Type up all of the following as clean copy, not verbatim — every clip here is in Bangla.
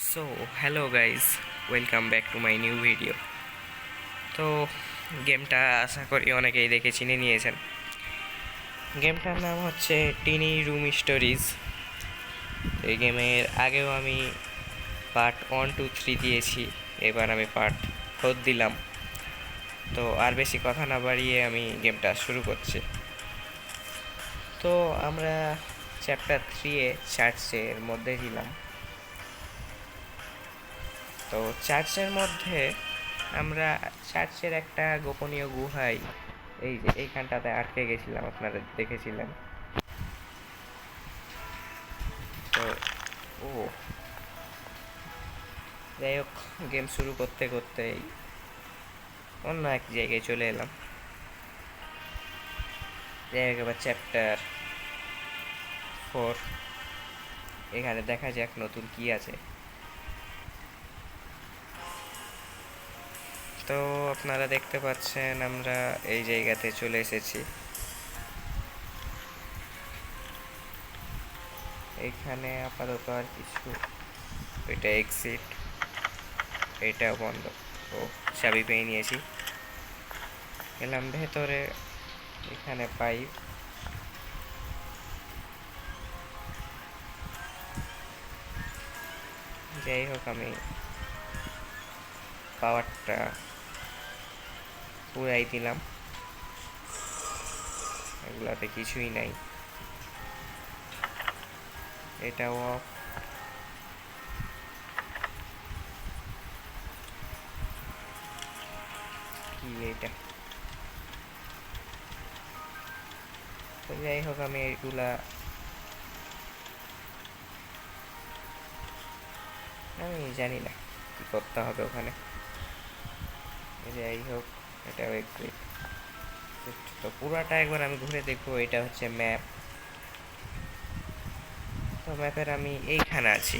So, hello guys, welcome back to my new video. তো গেমটা আশা করি অনেকেই দেখে চিনে নিয়েছেন। গেমটার নাম হচ্ছে টিনি রুম স্টোরিজ। এই গেমের আগেও আমি পার্ট 1, 2, 3 দিয়েছি, এবার আমি পার্ট 4 দিলাম। তো আর বেশি কথা না বাড়িয়ে আমি গেমটা শুরু করছি। তো আমরা চ্যাপ্টার 3-এ চার্চের মধ্যে ছিলাম। তো চার্চের মধ্যে আমরা চার্চের একটা গোপনীয় গুহায় এই যে এইখানটাতে আটকে গেছিলাম, আপনারা দেখেছিলেন। তো ও যাই হোক, গেম শুরু করতে করতেই অন্য এক জায়গায় চলে এলাম। যাই হোক, এবার চ্যাপ্টার 4, এখানে দেখা যাক নতুন কি আছে। তো আপনারা দেখতে পাচ্ছেন আমরা এই জায়গাতে চলে এসেছি। এইখানে আপাতত আর কিছু, এটা এক্সিট, এটাও বন্ধ। ও চাবি পেয়ে নিয়েছি, গেলাম ভেতরে। এখানে পাইপ, যাই হোক আমি পাওয়ারটা পুরাই দিলাম, এগুলাতে কিছুই নাই। এটাও অফ। কি এটা? তো যাই হোক আমি এগুলা আমি জানি না কি করতে হবে ওখানে। যাই হোক, এটাও একটু, তো পুরাটা একবার আমি ঘুরে দেখবো। এটা হচ্ছে ম্যাপ। তো ম্যাপের আমি এইখানে আছি,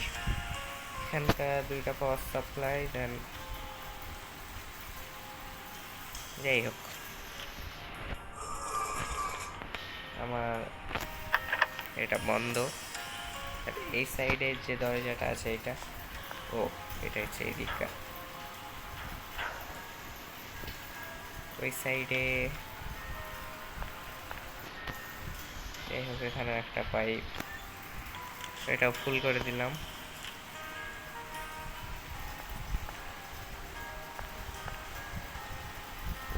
এখানকার 2টা পাওয়ার সাপ্লাই দেন। যাই হোক, আমার এটা বন্ধ। আর এই সাইডের যে দরজাটা আছে এটা, ও এটা হচ্ছে এই দিকটা। ওই সাইডে, যাই হোক এখানে একটা পাইপ, এটাও ফুল করে দিলাম।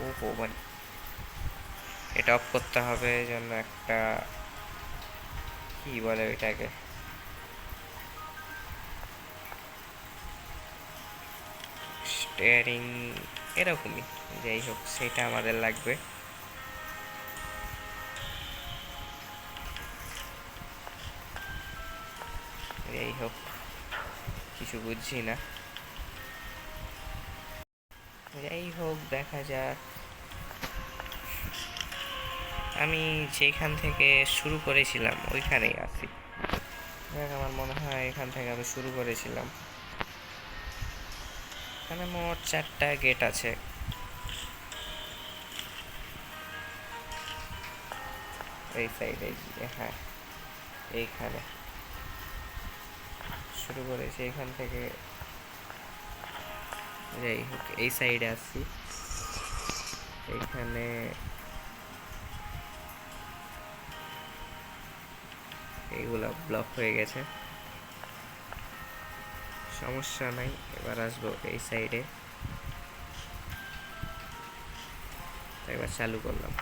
ও মানে এটা অফ করতে হবে, জন্য একটা কি বলে ওইটাকে, স্টিয়ারিং এরকমই। যাই হোক সেটা আমাদের লাগবে। যাই হোক কিছু বুঝছি না, যাই হোক দেখা যাক। আমি যেখান থেকে শুরু করেছিলাম ওইখানেই আছি। দেখ, আমার মনে হয় এখান থেকে আমি শুরু করেছিলাম। এখানে মোট 4টা গেট আছে। এই সাইডে, হ্যাঁ এইখানে শুরু করেছি, এখান থেকে। যাই হোক এই সাইডে আসছি, এইখানে এইগুলা ব্লক হয়ে গেছে, সমস্যা নাই। এবার আসবো এই সাইডে, এবার চালু করলাম।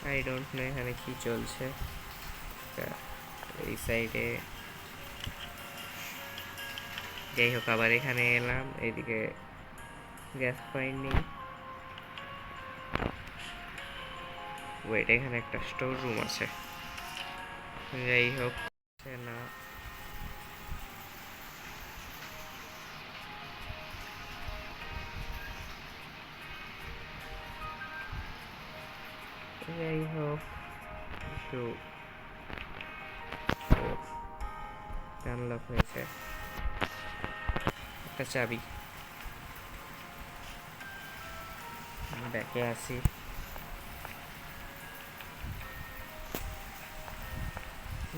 আই ডোন্ট নো এখানে কি চলছে। এই সাইডে, যাই হোক আবার এখানে এলাম। এইদিকে গ্যাস ফাইন্ডিং, ওয়েট এখানে একটা স্টোর রুম আছে। যাই হোক না, যাই হোক একটু আনলক হয়েছে, একটা চাবি। ব্যাকে আসি,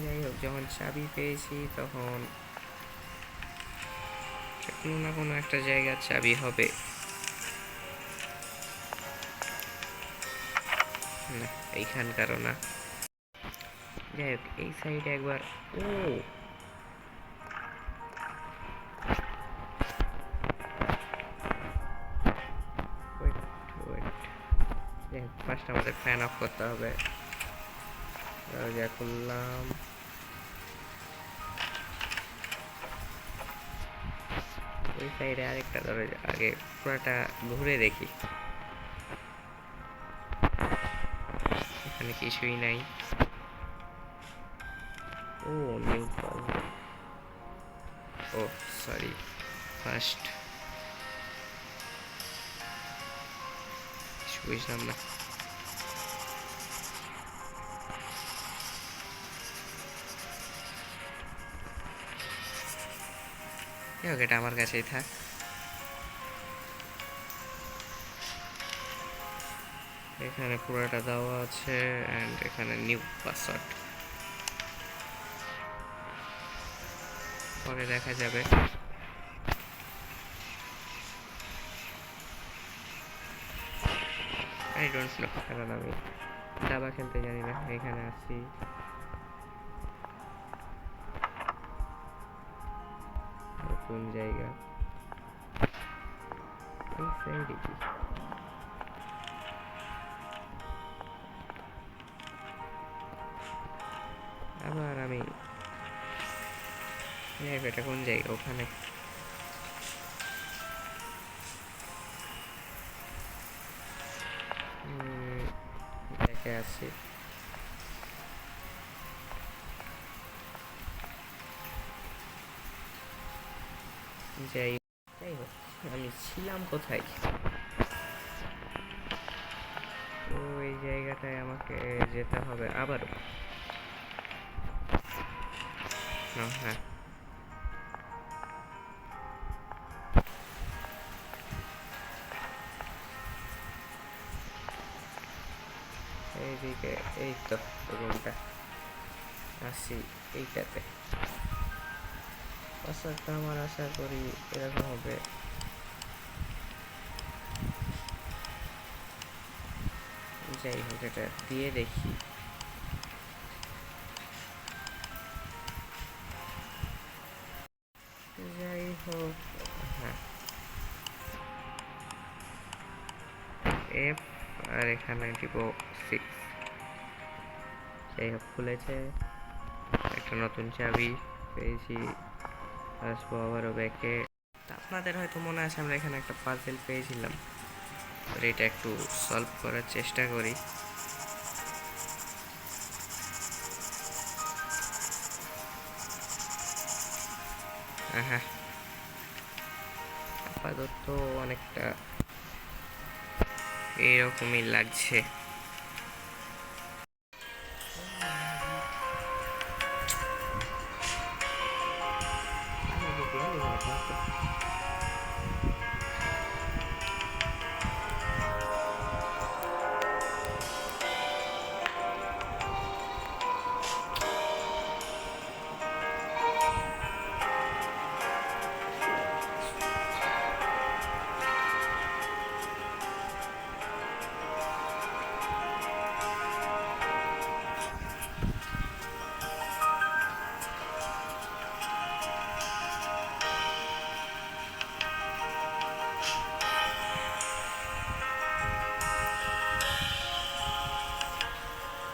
যাই হোক, যখন চাবি পেয়েছি তখন কোনো না কোনো একটা জায়গার চাবি হবে। না, এইখানকারও না। যাই হোক, এই সাইডে একবার। ও ওয়েট ওয়েট, যাই হোক, ফার্স্ট আমাদের ফ্যান অফ করতে হবে। দরজা খুললাম। ওই সাইডে আরেকটা দরজা, আগে পুরাটা ঘুরে দেখি। এখানে কিছুই নাই। ও নিউ পাজল। ও সরি, ফার্স্ট বুঝলাম না। এটা আমার কাছেই থাক। এখানে পুরোটা দেওয়া আছে এন্ড এখানে নিউ পাসওয়ার্ড, পরে দেখা যাবে। আই ডোন্ট নো, কারণ আমি দাবা খেলতে জানি না। এখানে আসছি, নতুন জায়গা। এই সাইডে কি? আবার আমি এটা কোন জায়গা? ওখানে দেখে আসছি। যাই যাই হোক, আমি ছিলাম কোথায়? তো এই জায়গাটায় আমাকে যেতে হবে আবারও। হ্যাঁ, এইদিকে। এই তো রুমটা, আসি এইটাতে। পাসওয়ার্ডটা আমার আশা করি এরকম হবে। যাই হোক, এটা দিয়ে দেখি। যাই হোক, হ্যাঁ, এফ, আর এখানে দিব 6। যাই হোক, খুলেছে। একটা নতুন চাবি পেয়েছি। আসবো আবারও ব্যাকে। আপনাদের হয়তো মনে আছে আমরা এখানে একটা পাজেল পেয়েছিলাম, এটা একটু সলভ করার চেষ্টা করি। হ্যাঁ, আপাতত অনেকটা এইরকমই লাগছে।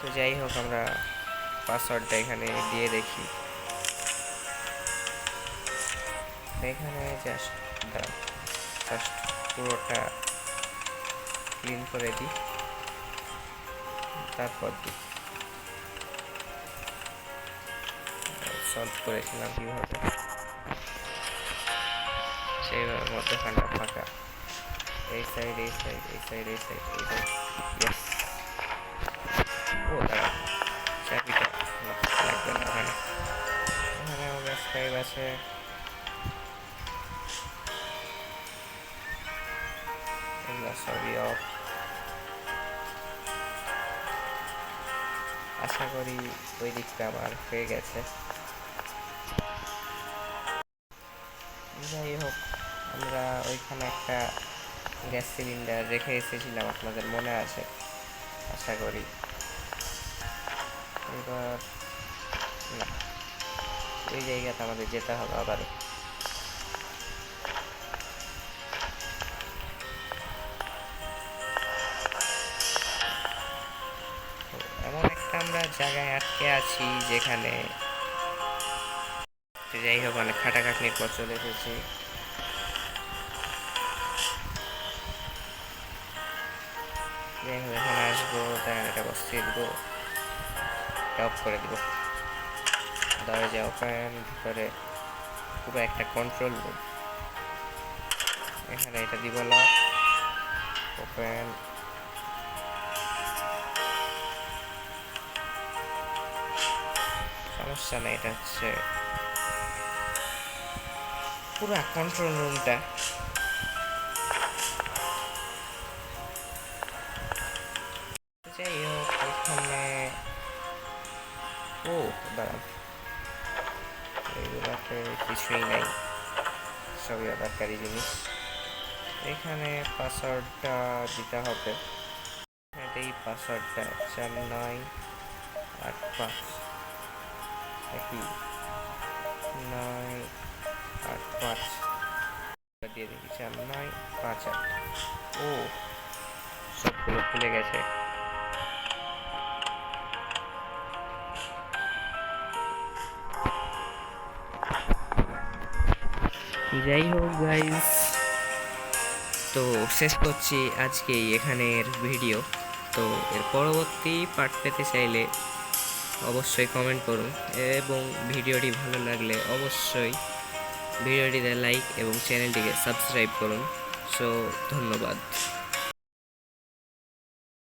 তো যাই হোক, আমরা পাসওয়ার্ডটা এখানে দিয়ে দেখি। এখানে জাস্ট পুরোটা ক্লিন করে দিই, তারপর দিই। সলভ করেছিলাম কীভাবে, সেইভাবে মধ্যখানটা ফাঁকা। এই সাইড, এই সাইড, এই সাইড, এই সাইড, এই সাইড। ইয়েস। ও দাঁড়া, চাবিটা লাগবে না ওখানে। এখানে আমাদের স্কাইপ আছে। এগুলো সবই অফ। আশা করি ওই দিকটা আমার হয়ে গেছে। যাই হোক, আমরা ওইখানে একটা গ্যাস সিলিন্ডার রেখে এসেছিলাম, আপনাদের মনে আছে আশা করি। এবার না, ওই জায়গাতে আমাদের যেতে হবে আবারও। এমন একটা আমরা জায়গায় আটকে আছি যেখানে, যাই হোক, অনেক খাটাখাটনির পর চলে এসেছি। যাই হোক, এখানে আসবো, তাই এটা বসিয়ে দিব, অফ করে দিব। দরজা ওপেন, ভিতরে পুরো একটা কন্ট্রোল রুম। এখানে এটা দিব লক, ওপেন। সমস্যা নেই, এটা হচ্ছে পুরো কন্ট্রোল রুমটা। যাই হোক, এখানে ও দাঁড়ান, এগুলাতে কিছুই নাই, সবই অদরকারি জিনিস। এখানে পাসওয়ার্ডটা দিতে হবে, এটাই পাসওয়ার্ডটা 4985, একই 985 দিয়ে দেখি 4958। ও, সবগুলো খুলে গেছে। যাই হোক গাইস, তো শেষ করছি আজকেই এখানের ভিডিও। তো এর পরবর্তী পার্ট পেতে চাইলে অবশ্যই কমেন্ট করুন, এবং ভিডিওটি ভালো লাগলে অবশ্যই ভিডিওটিতে লাইক এবং চ্যানেলটিকে সাবস্ক্রাইব করুন। সো ধন্যবাদ।